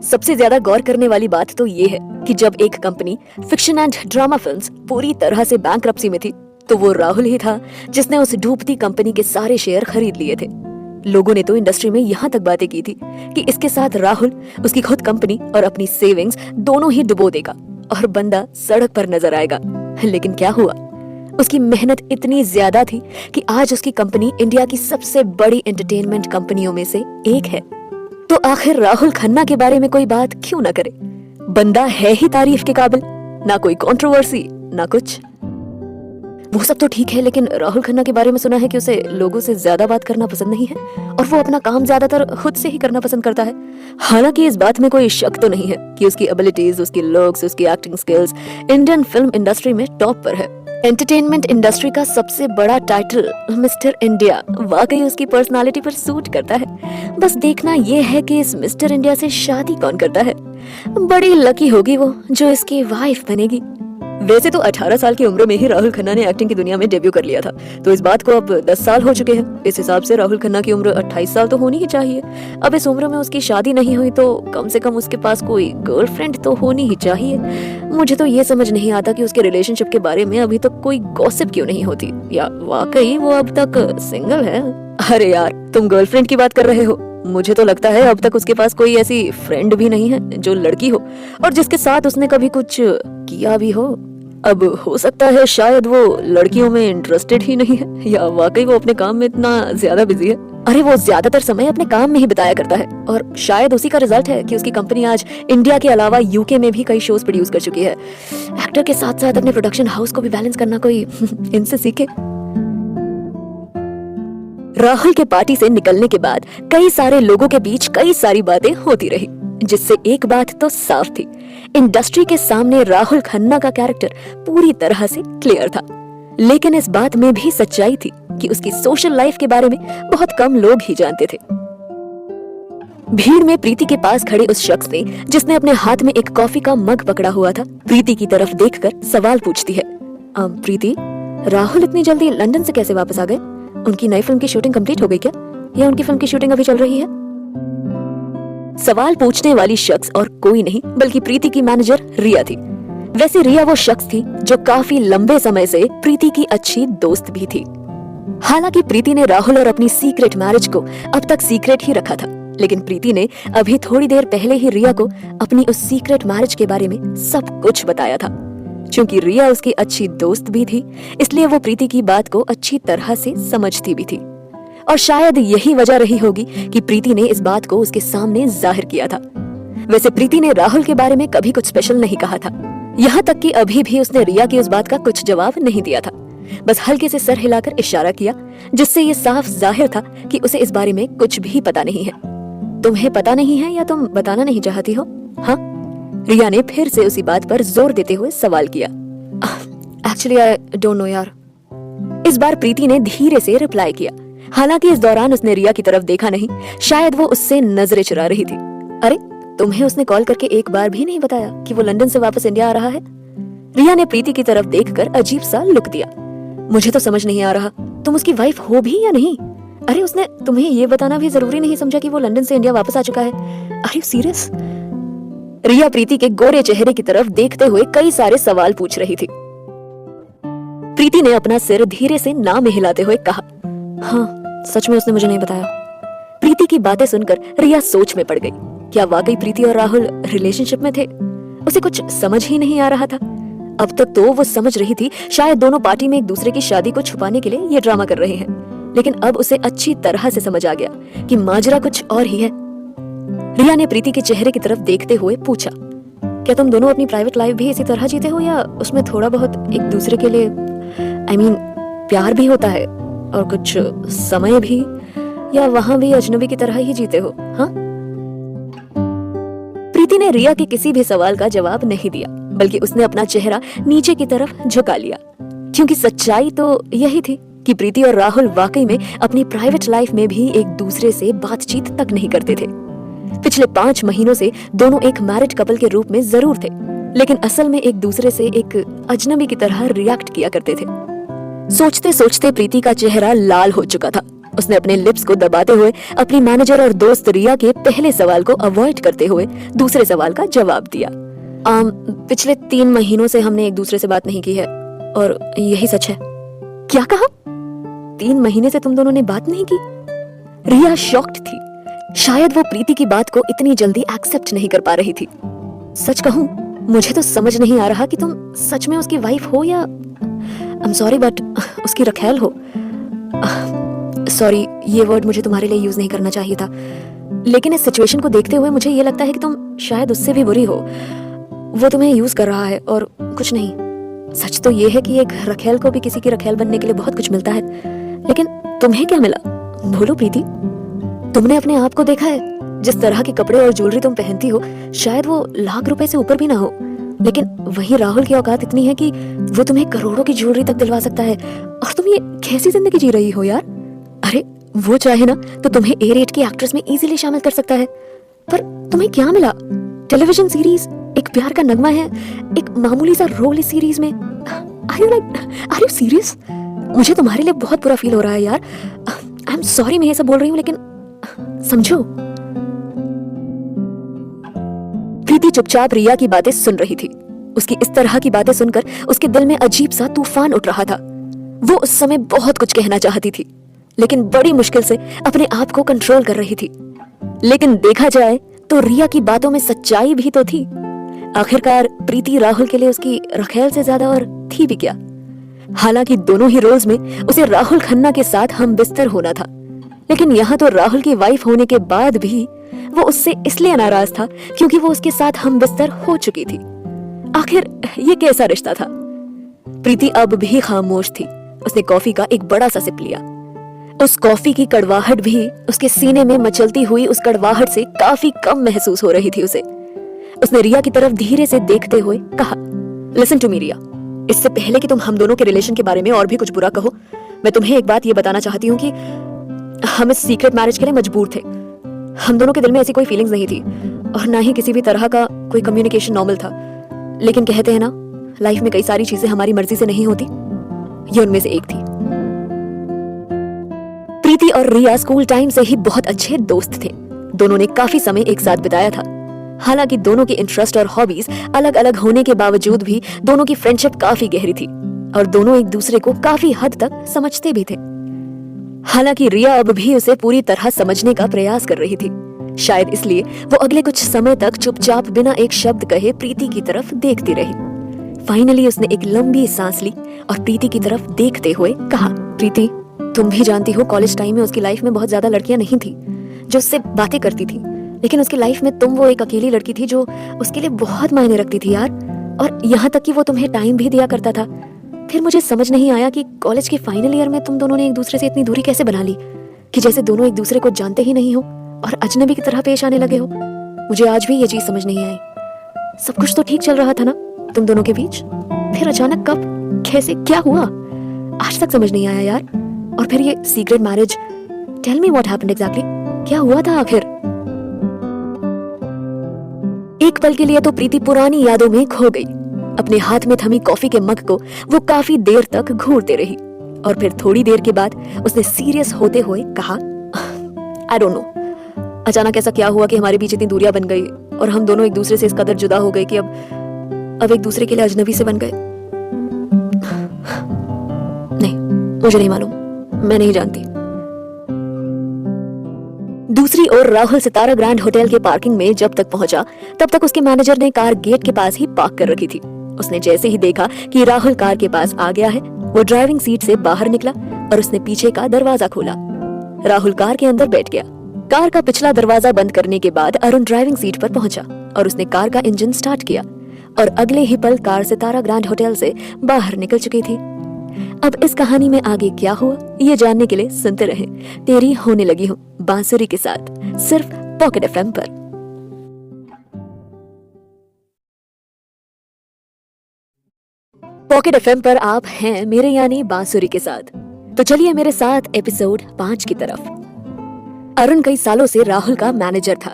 सबसे ज्यादा गौर करने वाली बात तो ये है कि जब एक company fiction and drama films पूरी तरह से बैंकरप्सी में थी, तो वो राहुल ही था जिसने उस डूबती कंपनी के सारे शेयर खरीद लिए थे। लोगों ने तो इंडस्ट्री में यहाँ तक बातें की थी कि इसके साथ राहुल उसकी खुद कंपनी और अपनी सेविंग्स दोनों ही डुबो देगा और बंदा सड़क पर नजर आएगा। लेकिन क्या हुआ? उसकी मेहनत इतनी ज्यादा थी कि आज उसकी कंपनी इंडिया की सबसे बड़ी एंटरटेनमेंट कंपनियों में से एक है। तो आखिर राहुल खन्ना के बारे में कोई बात क्यों ना करे? बंदा है ही तारीफ के काबिल, ना कोई कंट्रोवर्सी ना कुछ। वो सब तो ठीक है, लेकिन राहुल खन्ना के बारे में सुना है कि उसे लोगों से ज्यादा बात करना पसंद नहीं है और वो अपना काम ज्यादातर खुद से ही करना पसंद करता है। हालांकि इस बात में कोई शक तो नहीं है कि उसकी एबिलिटीज, उसकी लुक्स, उसकी acting skills Indian film industry में टॉप पर है। एंटरटेनमेंट इंडस्ट्री का सबसे बड़ा टाइटल मिस्टर इंडिया वाकई उसकी पर्सनालिटी पर सूट करता है। बस देखना ये है कि इस मिस्टर इंडिया से शादी कौन करता है। बड़ी लकी होगी वो जो इसकी वाइफ बनेगी। वैसे तो 18 साल की उम्र में ही राहुल खन्ना ने एक्टिंग की दुनिया में डेब्यू कर लिया था, तो इस बात को अब 10 साल हो चुके हैं। इस हिसाब से राहुल खन्ना की उम्र 28 साल तो होनी ही चाहिए। अब इस उम्र में उसकी शादी नहीं हुई तो कम से कम उसके पास कोई गर्लफ्रेंड तो होनी ही चाहिए। मुझे तो ये समझ नहीं आता कि उसके रिलेशनशिप के बारे में अभी तक कोई गॉसिप क्यों नहीं होती, या वाकई वो अब तक सिंगल है। अरे यार, तुम गर्लफ्रेंड की बात कर रहे हो? मुझे तो लगता है अब तक उसके पास कोई ऐसी फ्रेंड भी नहीं है जो लड़की हो और जिसके साथ उसने कभी कुछ किया भी हो। अब हो सकता है शायद वो लड़कियों में इंटरेस्टेड ही नहीं है, या वाकई वो अपने काम में इतना ज्यादा बिजी है। अरे वो ज्यादातर समय अपने काम में ही बिताया करता है और शायद उसी का रिजल्ट है कि उसकी कंपनी आज इंडिया के अलावा यूके में भी कई शोज प्रोड्यूस कर चुकी है। एक्टर के साथ साथ अपने प्रोडक्शन हाउस को भी बैलेंस करना कोई इनसे सीखे। राहुल के पार्टी से निकलने के बाद कई सारे लोगों के बीच कई सारी बातें होती रही, जिससे एक बात तो साफ थी, इंडस्ट्री के सामने राहुल खन्ना का कैरेक्टर पूरी तरह से क्लियर था। लेकिन इस बात में भी सच्चाई थी कि उसकी सोशल लाइफ के बारे में बहुत कम लोग ही जानते थे। भीड़ में प्रीति के पास खड़े उस शख्स ने, जिसने अपने हाथ में एक कॉफी का मग पकड़ा हुआ था, प्रीति की तरफ देखकर सवाल पूछती है, प्रीति, राहुल इतनी जल्दी लंदन से कैसे वापस आ गए? उनकी नई फिल्म की शूटिंग कंप्लीट हो गई क्या, या उनकी फिल्म की शूटिंग अभी चल रही है? सवाल पूछने वाली शख्स और कोई नहीं बल्कि प्रीति की मैनेजर रिया थी। वैसे रिया वो शख्स थी जो काफी लंबे समय से प्रीति की अच्छी दोस्त भी थी। हालांकि प्रीति ने राहुल और अपनी सीक्रेट मैरिज को अब तक सीक्रेट ही रखा था, लेकिन प्रीति ने अभी थोड़ी देर पहले ही रिया को अपनी उस सीक्रेट मैरिज के बारे में सब कुछ बताया था। क्योंकि रिया उसकी अच्छी दोस्त भी थी, इसलिए वो प्रीति की बात को अच्छी तरह से समझती भी थी और शायद यही वजह रही होगी कि प्रीति ने इस बात को उसके सामने जाहिर किया था। वैसे प्रीति ने राहुल के बारे में कभी कुछ स्पेशल नहीं कहा था, यहाँ तक कि अभी भी उसने रिया की उस बात का कुछ जवाब नहीं दिया था। बस हल्के से सर हिलाकर इशारा किया, जिससे ये साफ जाहिर था कि उसे इस बारे में कुछ भी पता नहीं है। तुम्हें पता नहीं है या तुम बताना नहीं चाहती हो? हाँ, रिया ने फिर से उसी बात पर जोर देते हुए सवाल किया। एक्चुअली आई डोंट नो यार। इस बार प्रीति ने धीरे से रिप्लाई किया। हालांकि इस दौरान उसने रिया की तरफ देखा नहीं, शायद वो उससे नजरें चुरा रही थी। अरे, तुम्हें उसने कॉल करके एक बार भी नहीं बताया कि वो लंदन से वापस इंडिया आ रहा है? रिया ने प्रीति की तरफ देखकर अजीब सा लुक दिया। मुझे तो समझ नहीं आ रहा, तुम उसकी वाइफ हो भी या नहीं? अरे, उसने तुम्हें ये बताना भी जरूरी नहीं समझा कि वो लंदन से इंडिया वापस आ चुका है? Are you serious? Riya Preeti के गोरे चेहरे की तरफ देखते हुए कई सारे सवाल पूछ रही थी। प्रीति ने अपना सिर धीरे से ना में हिलाते हुए कहा, हाँ, सच में उसने मुझे नहीं बताया। प्रीति की बातें सुनकर रिया सोच में पड़ गई। क्या वाकई प्रीति और राहुल रिलेशनशिप में थे? उसे कुछ समझ ही नहीं आ रहा था। अब तक तो वो समझ रही थी शायद दोनों पार्टी में एक दूसरे की शादी को छुपाने के लिए ये ड्रामा कर रहे हैं, लेकिन अब उसे अच्छी तरह से समझ आ गया कि माजरा कुछ और ही है। रिया ने प्रीति के चेहरे की तरफ देखते हुए पूछा, क्या तुम दोनों अपनी प्राइवेट लाइफ भी इसी तरह जीते हो, या उसमें थोड़ा बहुत एक दूसरे के लिए प्यार भी होता है और कुछ समय भी, या वहां भी अजनबी की तरह ही जीते हो? हाँ? प्रीति ने रिया के किसी भी सवाल का जवाब नहीं दिया, बल्कि उसने अपना चेहरा नीचे की तरफ झुका लिया, क्योंकि सच्चाई तो यही थी कि प्रीति और राहुल वाकई में अपनी प्राइवेट लाइफ में भी एक दूसरे से बातचीत तक नहीं करते थे। पिछले 5 महीनों से दोनों एक मैरिड कपल के रूप में जरूर थे, लेकिन असल में एक दूसरे से एक अजनबी की तरह रिएक्ट किया करते थे। सोचते सोचते प्रीति का चेहरा लाल हो चुका था। उसने अपने लिप्स को दबाते हुए अपनी मैनेजर और दोस्त रिया के पहले सवाल को अवॉइड करते हुए दूसरे सवाल का जवाब दिया। पिछले 3 महीनों से हमने एक दूसरे से बात नहीं की है और यही सच है। क्या कहा? 3 महीने से तुम दोनों ने बात नहीं की? रिया शॉक्ड थी। शायद वो प्रीति की बात को इतनी जल्दी एक्सेप्ट नहीं कर पा रही थी। सच कहूं, मुझे तो समझ नहीं आ रहा कि तुम सच में उसकी वाइफ हो या आई एम सॉरी बट उसकी रखैल हो। सॉरी, ये वर्ड मुझे तुम्हारे लिए यूज नहीं करना चाहिए था, लेकिन इस सिचुएशन को देखते हुए मुझे ये लगता है कि तुम शायद उससे भी बुरी हो। वो तुम्हें यूज कर रहा है और कुछ नहीं। सच तो ये है कि एक रखैल को भी किसी की रखैल बनने के लिए बहुत कुछ मिलता है, लेकिन तुम्हें क्या मिला? बोलो प्रीति, तुमने अपने आप को देखा है? जिस तरह के कपड़े और ज्वेलरी तुम पहनती हो, शायद वो लाख रुपए से ऊपर भी ना हो, लेकिन वही राहुल की औकात इतनी है कि वो तुम्हें करोड़ों की ज्वेलरी तक दिलवा सकता है। और तुम ये कैसी जिंदगी जी रही हो यार? अरे वो चाहे ना तो तुम्हें ए रेट की एक्ट्रेस में इजीली शामिल कर सकता है, पर तुम्हें क्या मिला? टेलीविजन सीरीज, एक प्यार का नगमा है, एक मामूली सा रोल इस सीरीज में। Are you serious? मुझे तुम्हारे लिए बहुत बुरा फील हो रहा है यार। आई एम सॉरी मैं ये सब बोल रही हूँ, लेकिन समझो। प्रीति चुपचाप रिया की बातें सुन रही थी। उसकी इस तरह की बातें सुनकर उसके दिल में अजीब सा तूफान उठ रहा था। वो उस समय बहुत कुछ कहना चाहती थी, लेकिन बड़ी मुश्किल से अपने आप को कंट्रोल कर रही थी। लेकिन देखा जाए तो रिया की बातों में सच्चाई भी तो थी। आखिरकार प्रीति राहुल के लिए उसकी रखैल से ज्यादा और थी भी क्या? हालांकि दोनों ही रोल्स में उसे राहुल खन्ना के साथ हम बिस्तर होना था, लेकिन यहाँ तो राहुल की वाइफ होने के बाद भी वो उससे इसलिए नाराज था क्योंकि वो उसके साथ हम बिस्तर हो चुकी थी। आखिर ये कैसा रिश्ता था? प्रीति अब भी खामोश थी। उसने कॉफी का एक बड़ा सा सिप लिया। उस कॉफी की कड़वाहट भी उसके सीने में मचलती हुई उस कड़वाहट से काफी कम महसूस हो रही थी उसे। उसने रिया की तरफ धीरे से देखते हुए कहा, लिसन टू मी रिया, इससे पहले कि तुम हम दोनों के रिलेशन के बारे में और भी कुछ बुरा कहो, मैं तुम्हें एक बात ये बताना चाहती हूँ कि हम इस सीक्रेट मैरिज के लिए मजबूर थे। हम दोनों के दिल में ऐसी कोई फीलिंग्स नहीं थी और ना ही किसी भी तरह का कोई कम्युनिकेशन नॉर्मल था, लेकिन कहते हैं ना, लाइफ में कई सारी चीजें हमारी मर्जी से नहीं होती, ये उनमें से एक थी। प्रीति और रिया स्कूल टाइम से ही बहुत अच्छे दोस्त थे। दोनों ने काफी समय एक साथ बिताया था। हालांकि दोनों के इंटरेस्ट और हॉबीज अलग अलग होने के बावजूद भी दोनों की फ्रेंडशिप काफी गहरी थी और दोनों एक दूसरे को काफी हद तक समझते भी थे। हालांकि रिया अब भी उसे पूरी तरह समझने का प्रयास कर रही थी। शायद इसलिए वो अगले कुछ समय तक चुपचाप बिना एक शब्द कहे प्रीति की तरफ देखती रही। फाइनली उसने एक लंबी सांस ली और प्रीति की तरफ देखते हुए कहा, प्रीति, तुम भी जानती हो कॉलेज टाइम में उसकी लाइफ में बहुत ज्यादा लड़कियां नहीं थी जो उससे बातें करती थी, लेकिन उसकी लाइफ में तुम वो एक अकेली लड़की थी जो उसके लिए बहुत मायने रखती थी यार। और यहाँ तक कि वो तुम्हें टाइम भी दिया करता था। फिर मुझे समझ नहीं आया कि कॉलेज के फाइनल ईयर में तुम दोनों ने एक दूसरे से इतनी दूरी कैसे बना ली कि जैसे दोनों एक दूसरे को जानते ही नहीं हो और अजनबी की तरह पेश आने लगे हो। मुझे आज भी ये चीज समझ नहीं आई। सब कुछ तो ठीक चल रहा था ना तुम दोनों के बीच, फिर अचानक कब, कैसे, क्या हुआ? आज तक समझ नहीं आया यार। और फिर ये secret marriage, tell me what happened exactly, क्या हुआ था आखिर? एक पल के लिए तो प्रीति पुरानी यादों में खो गई। अपने हाथ में थमी कॉफी के मग को वो काफी देर तक घूरते रही और फिर थोड़ी देर के बाद उसने सीरियस होते हुए कहा, आई डोंट नो, अचानक ऐसा क्या हुआ कि हमारे बीच इतनी दूरियां बन गई और हम दोनों एक दूसरे से इस कदर जुदा हो गए कि अब एक दूसरे के लिए अजनबी से बन गए। नहीं, मुझे नहीं मालूम, मैं नहीं जानती। दूसरी ओर राहुल सितारा ग्रैंड होटल के पार्किंग में जब तक पहुंचा तब तक उसके मैनेजर ने कार गेट के पास ही पार्क कर रखी थी। उसने जैसे ही देखा कि राहुल कार के पास आ गया है, वो ड्राइविंग सीट से बाहर निकला और उसने पीछे का दरवाजा खोला। राहुल कार के अंदर बैठ गया। कार का पिछला दरवाजा बंद करने के बाद अरुण ड्राइविंग सीट पर पहुंचा और उसने कार का इंजन स्टार्ट किया और अगले ही पल कार सितारा ग्रैंड होटल से बाहर निकल चुकी थी। अब इस कहानी में आगे क्या हुआ ये जानने के लिए सुनते रहे तेरी होने लगी हूँ बांसुरी के साथ, सिर्फ पॉकेट एफएम पर। पॉकेट एफएम पर आप हैं मेरे यानी बांसुरी के साथ। तो चलिए मेरे साथ एपिसोड 5 की तरफ। अरुण कई सालों से राहुल का मैनेजर था।